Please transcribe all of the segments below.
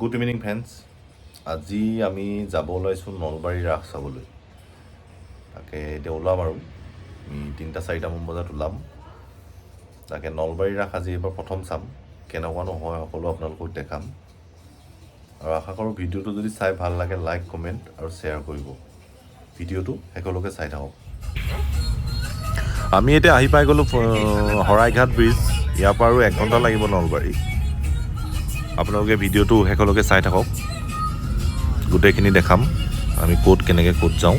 Good evening friends. আজি আমি যাব ওলাইছোঁ নলবাৰী ৰাস চাবলৈ। তাকে এতিয়া ওলাম আৰু আমি 3-4মান বজাত ওলাম। তাকে নলবাৰী ৰাস আজি এইবাৰ প্ৰথম চাম, কেনেকুৱানো হয় সকলো আপোনালোকক দেখাম। আৰু আশা কৰোঁ ভিডিঅ'টো যদি চাই ভাল লাগে লাইক কমেণ্ট আৰু শ্বেয়াৰ কৰিব। ভিডিঅ'টো শেষলৈকে চাই থাকক। আমি এতিয়া আহি পাই গ'লোঁ শৰাইঘাট ব্ৰিজ। ইয়াৰ পৰা আৰু 1 ঘণ্টা লাগিব নলবাৰী। আপোনালোকে ভিডিঅ'টো শেষলৈকে চাই থাকক, গোটেইখিনি দেখাম আমি কেনেকৈ ক'ত যাওঁ।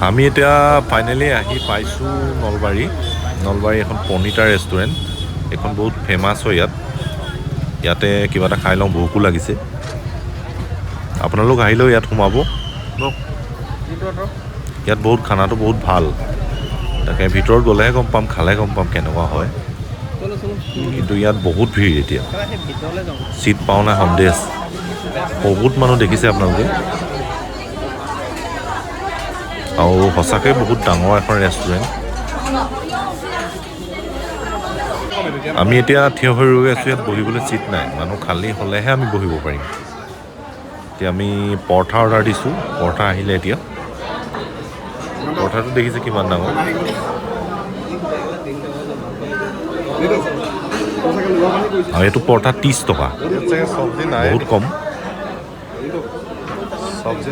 আমি এতিয়া ফাইনেলি আহি পাইছোঁ নলবাৰী এখন পনিতা ৰেষ্টুৰেণ্ট। এইখন বহুত ফেমাছ হয় ইয়াতে কিবা এটা খাই লওঁ, ভোকো লাগিছে। আপোনালোক আহিলেও ইয়াত সোমাব, ইয়াত বহুত খানাটো বহুত ভাল। তাকে ভিতৰত গ'লেহে গম পাম, খালে গম পাম কেনেকুৱা হয়। কিন্তু ইয়াত বহুত ভিৰ এতিয়া, চিট পাওঁ নাই সন্দেহ। বহুত মানুহ দেখিছে আপোনালোকে, আৰু সঁচাকৈ বহুত ডাঙৰ এখন ৰেষ্টুৰেণ্ট। আমি এতিয়া থিয় হৈ ৰৈ আছোঁ, ইয়াত বহিবলৈ চিট নাই। মানুহ খালী হ'লেহে আমি বহিব পাৰিম। এতিয়া আমি পৰঠা অৰ্ডাৰ দিছোঁ, পৰঠা আহিলে এতিয়া। পৰঠাটো দেখিছে কিমান ডাঙৰ। আৰু এইটো পৰঠা 30 টকা, বহুত কম। চব্জি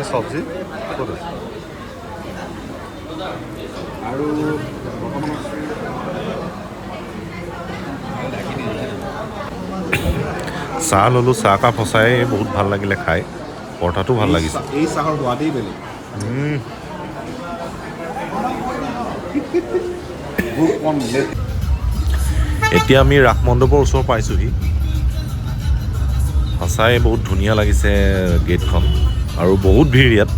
আৰু চাহ ল'লোঁ, চাহকাপ সঁচাই বহুত ভাল লাগিলে খাই। পৰঠাটো ভাল লাগিছে। এই চাহৰ সোৱাদেই বেলেগ। এতিয়া আমি ৰাস মণ্ডপৰ ওচৰ পাইছোঁহি। সঁচাই বহুত ধুনীয়া লাগিছে গেটখন, আৰু বহুত ভিৰ ইয়াত।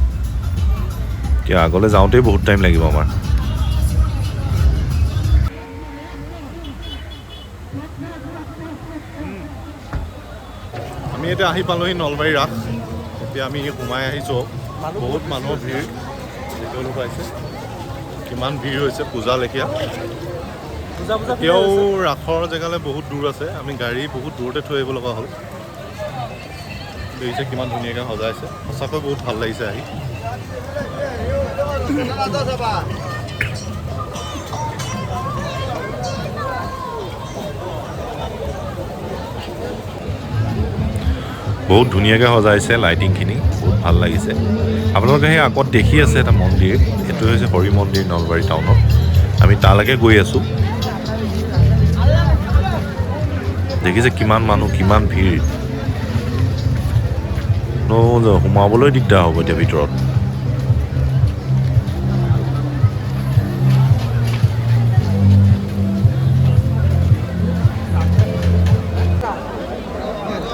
এতিয়া আগলৈ যাওঁতেই বহুত টাইম লাগিব আমাৰ। আমি এতিয়া আহি পালোঁহি নলবাৰী ৰাস। এতিয়া আমি সোমাই আহিছোঁ, বহুত মানুহৰ ভিৰ দেখিবলৈ পাইছে। কিমান ভিৰ হৈছে পূজা লেখীয়া। এতিয়াও ৰাসৰ জেগালৈ বহুত দূৰ আছে, আমি গাড়ী বহুত দূৰতে থৈ আহিব লগা হ'ল। দেখিছে কিমান ধুনীয়াকৈ সজাইছে, সঁচাকৈ বহুত ভাল লাগিছে আহি। বহুত ধুনীয়াকৈ সজাইছে, লাইটিংখিনি বহুত ভাল লাগিছে। আপোনালোকে সেই আগত দেখি আছে এটা মন্দিৰ, সেইটো হৈছে হৰি মন্দিৰ নলবাৰী টাউনত। আমি তালৈকে গৈ আছোঁ। দেখিছে কিমান মানুহ, কিমান ভিৰ। সোমাবলৈ দিগদাৰ হ'ব এতিয়া ভিতৰত।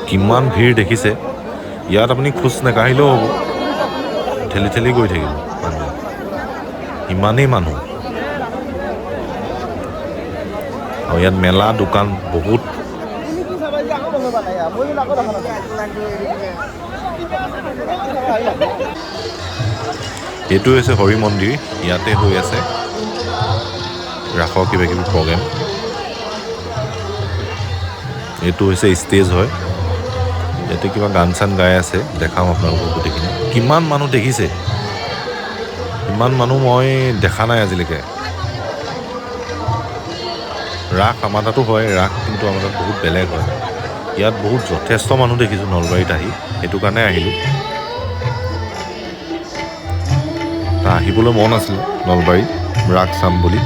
কিমান ভিৰ দেখিছে। ইয়াত আপুনি খোজ নাকাঢ়িলেও হ'ব, ঠেলি ঠেলি গৈ থাকিব মানুহ, ইমানেই মানুহ। আৰু ইয়াত মেলা দোকান বহুত। এইটো হৈছে হৰি মন্দিৰ, ইয়াতে হৈ আছে ৰাসৰ কিবা কিবি প্ৰগ্ৰেম। এইটো হৈছে ষ্টেজ হয়, ইয়াতে কিবা গান চান গাই আছে, দেখাম আপোনালোকক গোটেইখিনি। কিমান মানুহ দেখিছে, ইমান মানুহ মই দেখা নাই আজিলৈকে। ৰাস আমাৰ তাতো হয়, ৰাস কিন্তু আমাৰ তাত বহুত বেলেগ হয়। ইয়াত বহুত যথেষ্ট মানুহ দেখিছোঁ নলবাৰীত আহি, সেইটো কাৰণে আহিলোঁ। আহিবলৈ মন আছিল নলবাৰীত ৰাস চাম বুলি।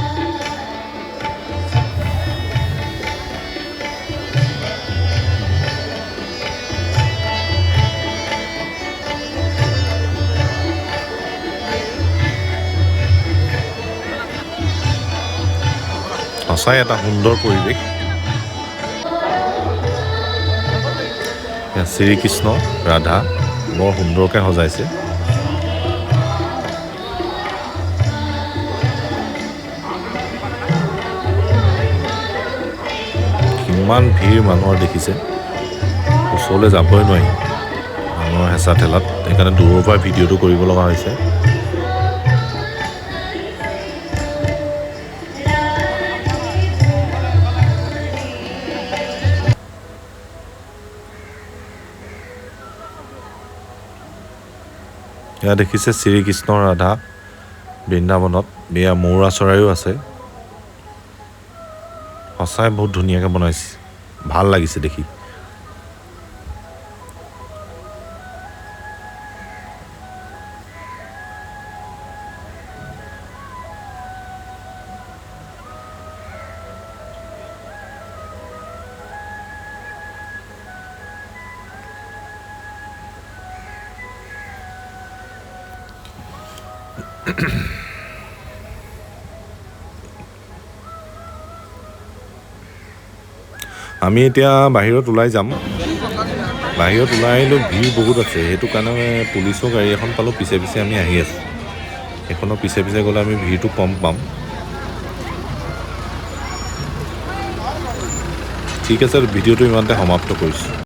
সঁচাই এটা সুন্দৰ পৰিৱেশ। শ্ৰীকৃষ্ণ ৰাধা বৰ সুন্দৰকৈ সজাইছে। কিমান ভিৰ মানুহৰ দেখিছে, ওচৰলৈ যাবই নোৱাৰি। ডাঙৰ হেঁচা ঠেলাত, সেইকাৰণে দূৰৰ পৰা ভিডিঅ'টো কৰিব লগা হৈছে। এয়া দেখিছে শ্ৰীকৃষ্ণ ৰাধা বৃন্দাবনত, এয়া মৌৰা চৰাইও আছে। সঁচাই বহুত ধুনীয়াকৈ বনাইছে, ভাল লাগিছে দেখি। আমি এতিয়া বাহিৰত ওলাই যাম। বাহিৰত ওলাই আহিলেও ভিৰ বহুত আছে, সেইটো কাৰণে পুলিচৰ গাড়ী এখন পালোঁ, পিছে পিছে আমি আহি আছোঁ। সেইখনৰ পিছে পিছে গ'লে আমি ভিৰটো কম পাম। ঠিক আছে, ভিডিঅ'টো ইমানতে সমাপ্ত কৰিছোঁ।